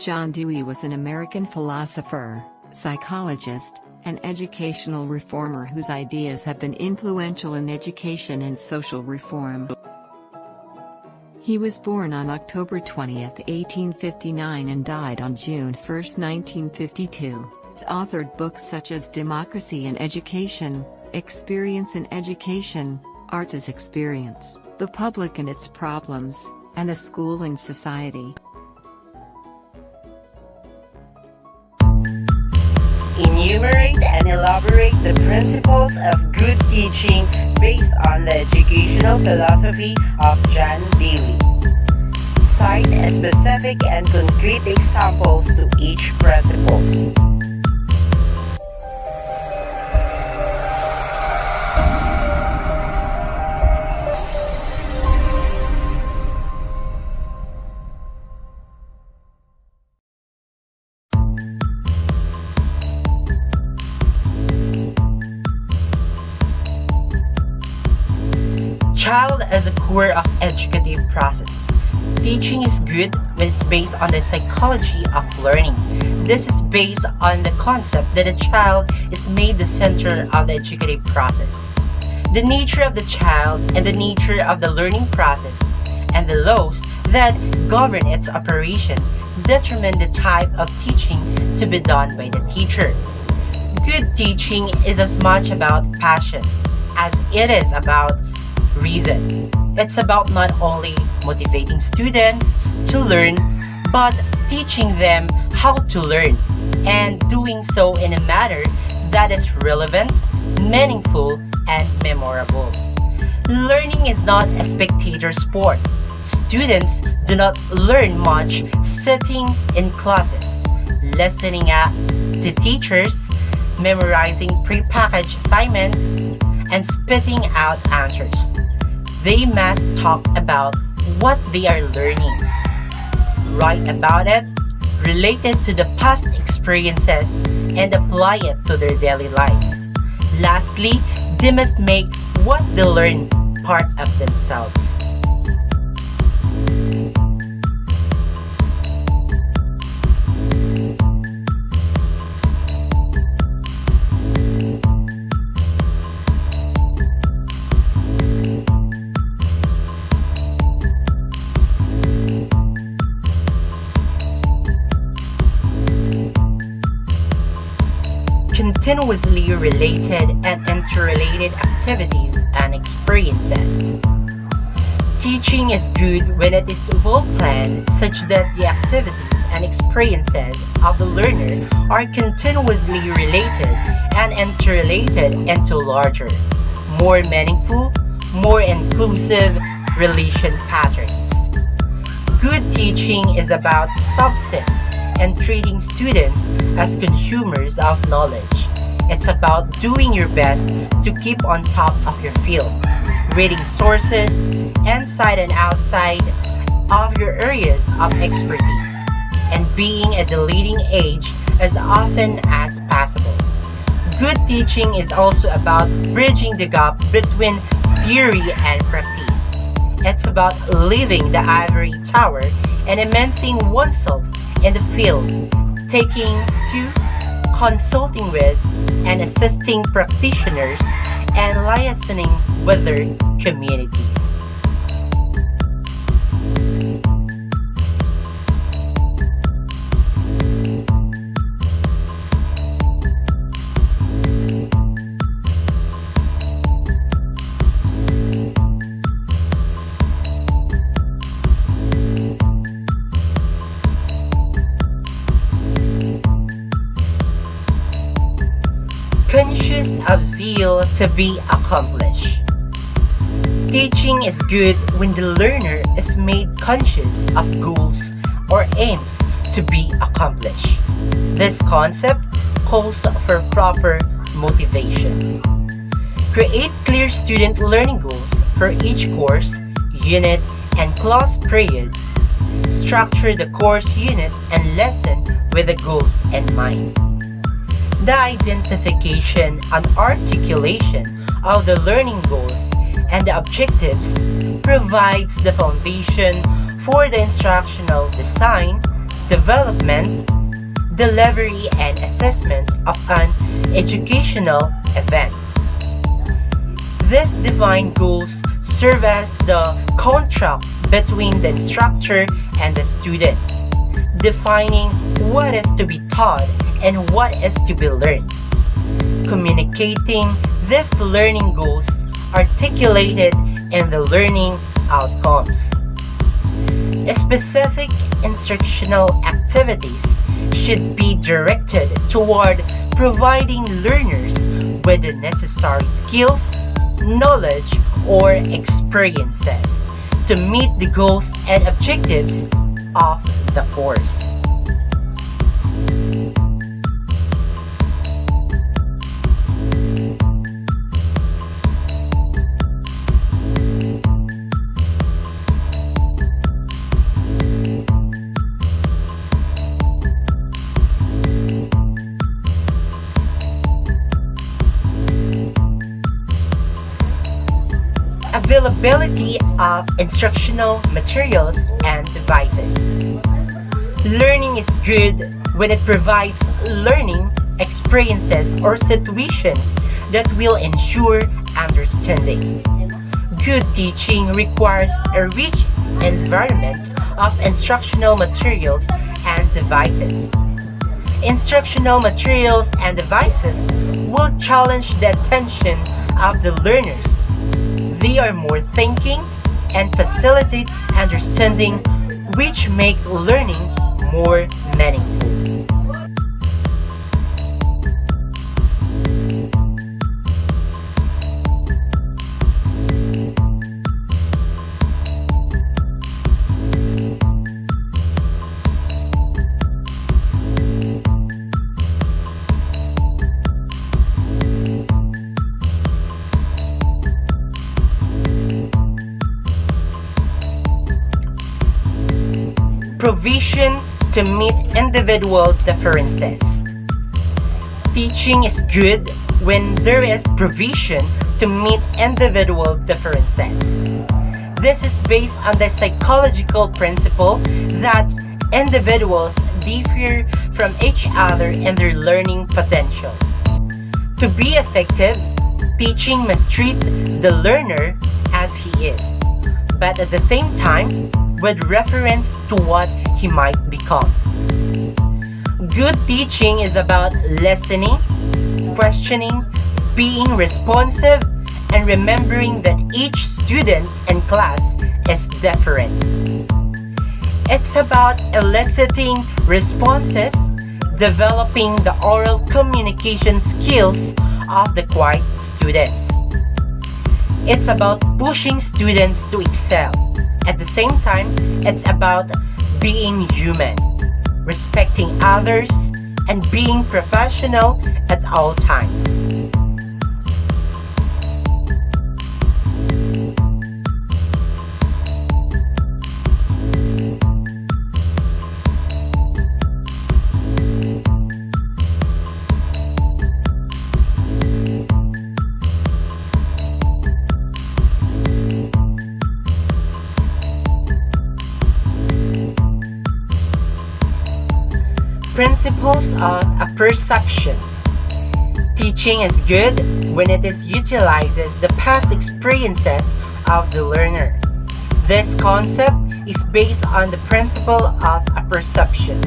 John Dewey was an American philosopher, psychologist, and educational reformer whose ideas have been influential in education and social reform. He was born on October 20, 1859 and died on June 1, 1952. He's authored books such as Democracy in Education, Experience in Education, Arts as Experience, The Public and Its Problems, and The Schooling Society. Enumerate and elaborate the principles of good teaching based on the educational philosophy of John Dewey. Cite specific and concrete examples to each principle. Child as a core of educative process. Teaching is good when it's based on the psychology of learning. This is based on the concept that a child is made the center of the educative process. The nature of the child and the nature of the learning process and the laws that govern its operation determine the type of teaching to be done by the teacher. Good teaching is as much about passion as it is about reason. It's about not only motivating students to learn, but teaching them how to learn, and doing so in a manner that is relevant, meaningful, and memorable. Learning is not a spectator sport. Students do not learn much sitting in classes, listening to teachers, memorizing prepackaged assignments, and spitting out answers. They must talk about what they are learning, write about it, relate it to the past experiences, and apply it to their daily lives. Lastly, they must make what they learn part of themselves. Continuously related and interrelated activities and experiences. Teaching is good when it is well planned, such that the activities and experiences of the learner are continuously related and interrelated into larger, more meaningful, more inclusive relation patterns. Good teaching is about substance and treating students as consumers of knowledge. It's about doing your best to keep on top of your field, reading sources inside and outside of your areas of expertise, and being at the leading edge as often as possible. Good teaching is also about bridging the gap between theory and practice. It's about leaving the ivory tower and immersing oneself in the field, taking to consulting with and assisting practitioners and liaising with their communities. Conscious of zeal to be accomplished. Teaching is good when the learner is made conscious of goals or aims to be accomplished. This concept calls for proper motivation. Create clear student learning goals for each course, unit, and class period. Structure the course, unit, and lesson with the goals in mind. The identification and articulation of the learning goals and the objectives provides the foundation for the instructional design, development, delivery, and assessment of an educational event. These defined goals serve as the contract between the instructor and the student, defining what is to be taught and what is to be learned. Communicating these learning goals articulated in the learning outcomes. Specific instructional activities should be directed toward providing learners with the necessary skills, knowledge, or experiences to meet the goals and objectives of the course. Availability of instructional materials and devices. Learning is good when it provides learning experiences or situations that will ensure understanding. Good teaching requires a rich environment of instructional materials and devices. Instructional materials and devices will challenge the attention of the learners. They are more thinking and facilitate understanding, which make learning more meaningful. Provision to meet individual differences. Teaching is good when there is provision to meet individual differences. This is based on the psychological principle that individuals differ from each other in their learning potential. To be effective, teaching must treat the learner as he is, but at the same time, with reference to what he might become. Good teaching is about listening, questioning, being responsive, and remembering that each student and class is different. It's about eliciting responses, developing the oral communication skills of the quiet students. It's about pushing students to excel. At the same time, it's about being human, respecting others, and being professional at all times. Principles of a perception. Teaching is good when it utilizes the past experiences of the learner. This concept is based on the principle of a perception.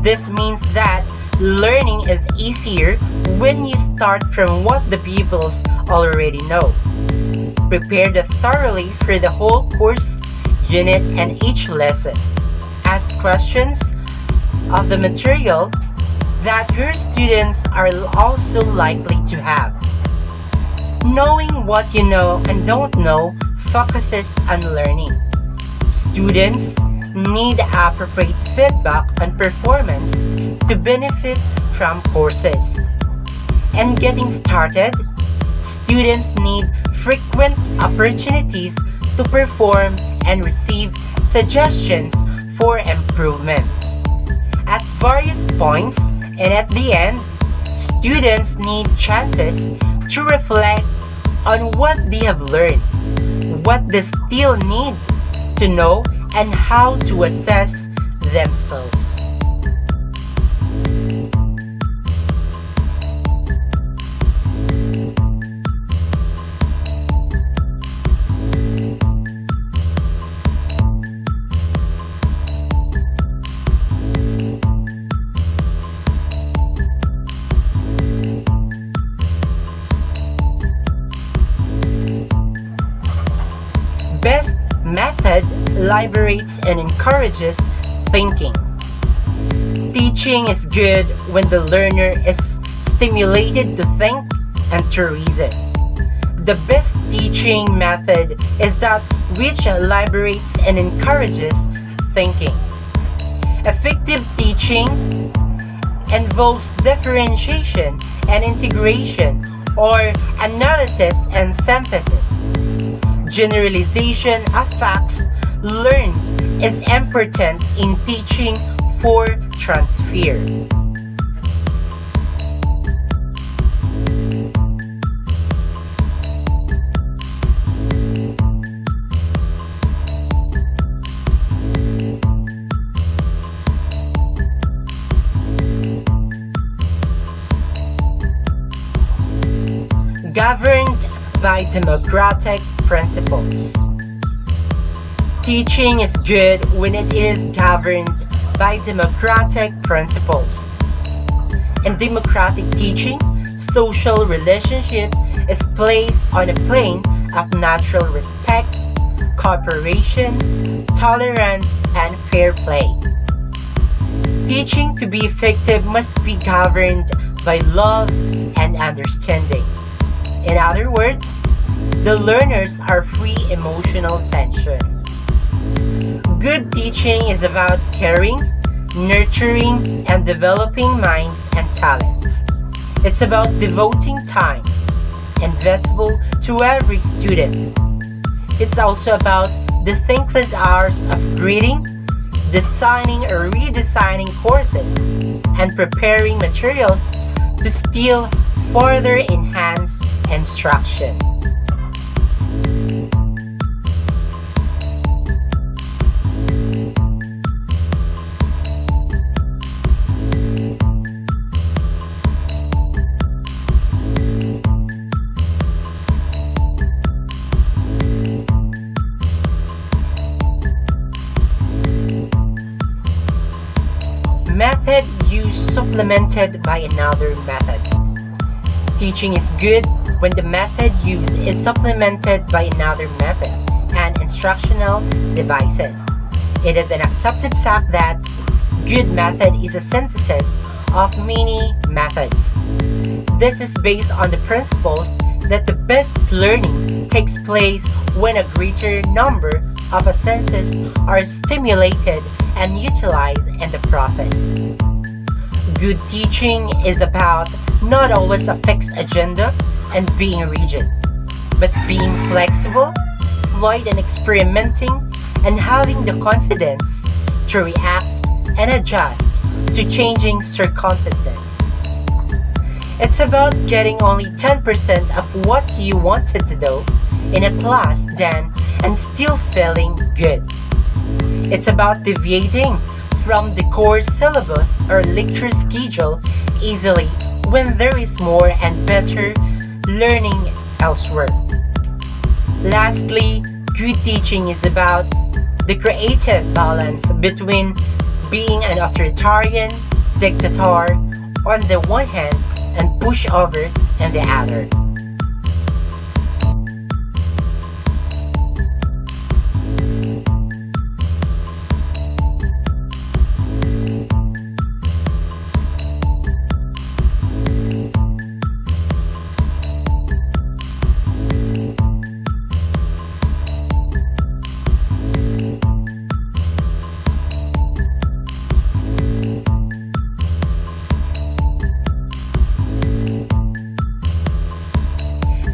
This means that learning is easier when you start from what the pupils already know. Prepare thoroughly for the whole course, unit, and each lesson. Ask questions of the material that your students are also likely to have. Knowing what you know and don't know focuses on learning. Students need appropriate feedback on performance to benefit from courses. And getting started, students need frequent opportunities to perform and receive suggestions for improvement. At various points and at the end, students need chances to reflect on what they have learned, what they still need to know, and how to assess themselves. method liberates and encourages thinking. Teaching is good when the learner is stimulated to think and to reason. The best teaching method is that which liberates and encourages thinking. Effective teaching involves differentiation and integration, or analysis and synthesis. Generalization of facts learned is important in teaching for transfer. Governed by democratic principles. Teaching is good when it is governed by democratic principles. In democratic teaching, social relationship is placed on a plane of natural respect, cooperation, tolerance, and fair play. Teaching to be effective must be governed by love and understanding. In other words, the learners are free emotional tension. Good teaching is about caring, nurturing, and developing minds and talents. It's about devoting time, invisible to every student. It's also about the thankless hours of grading, designing or redesigning courses, and preparing materials to still further enhance instruction. Method used supplemented by another method. Teaching is good when the method used is supplemented by another method and instructional devices. It is an accepted fact that good method is a synthesis of many methods. This is based on the principles that the best learning takes place when a greater number of senses are stimulated and utilized in the process. Good teaching is about not always a fixed agenda and being rigid, but being flexible, fluid and experimenting, and having the confidence to react and adjust to changing circumstances. It's about getting only 10% of what you wanted to do in a class then and still feeling good. It's about deviating from the course syllabus or lecture schedule easily when there is more and better learning elsewhere. Lastly, good teaching is about the creative balance between being an authoritarian dictator on the one hand and pushover on the other.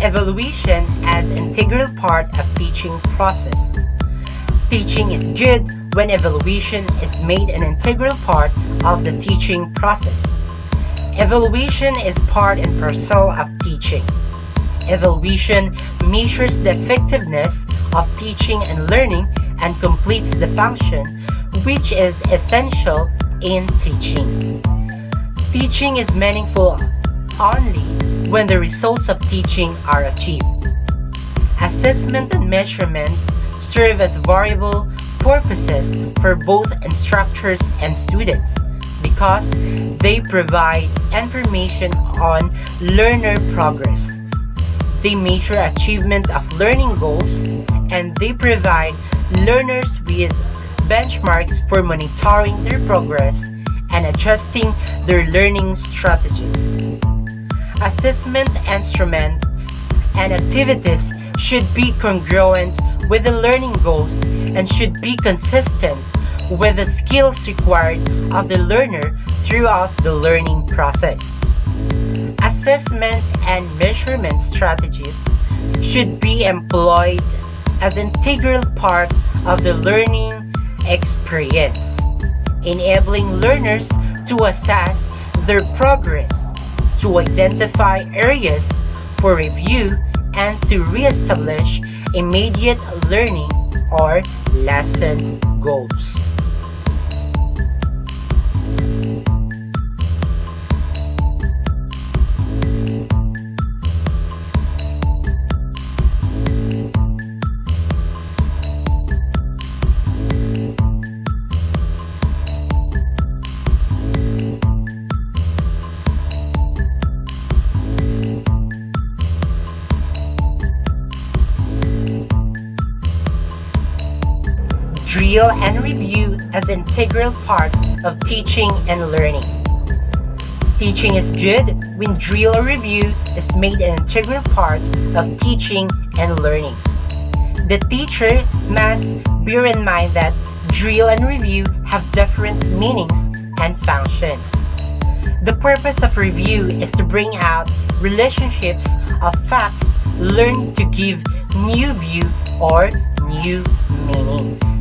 Evaluation as integral part of teaching process. Teaching is good when evaluation is made an integral part of the teaching process. Evaluation is part and parcel of teaching. Evaluation measures the effectiveness of teaching and learning and completes the function which is essential in teaching. Teaching is meaningful only when the results of teaching are achieved. Assessment and measurement serve as variable purposes for both instructors and students because they provide information on learner progress. They measure achievement of learning goals and they provide learners with benchmarks for monitoring their progress and adjusting their learning strategies. Assessment instruments and activities should be congruent with the learning goals and should be consistent with the skills required of the learner throughout the learning process. Assessment and measurement strategies should be employed as an integral part of the learning experience, enabling learners to assess their progress, to identify areas for review, and to reestablish immediate learning or lesson goals. Drill and review as an integral part of teaching and learning. Teaching is good when drill or review is made an integral part of teaching and learning. The teacher must bear in mind that drill and review have different meanings and functions. The purpose of review is to bring out relationships of facts learned to give new view or new meanings.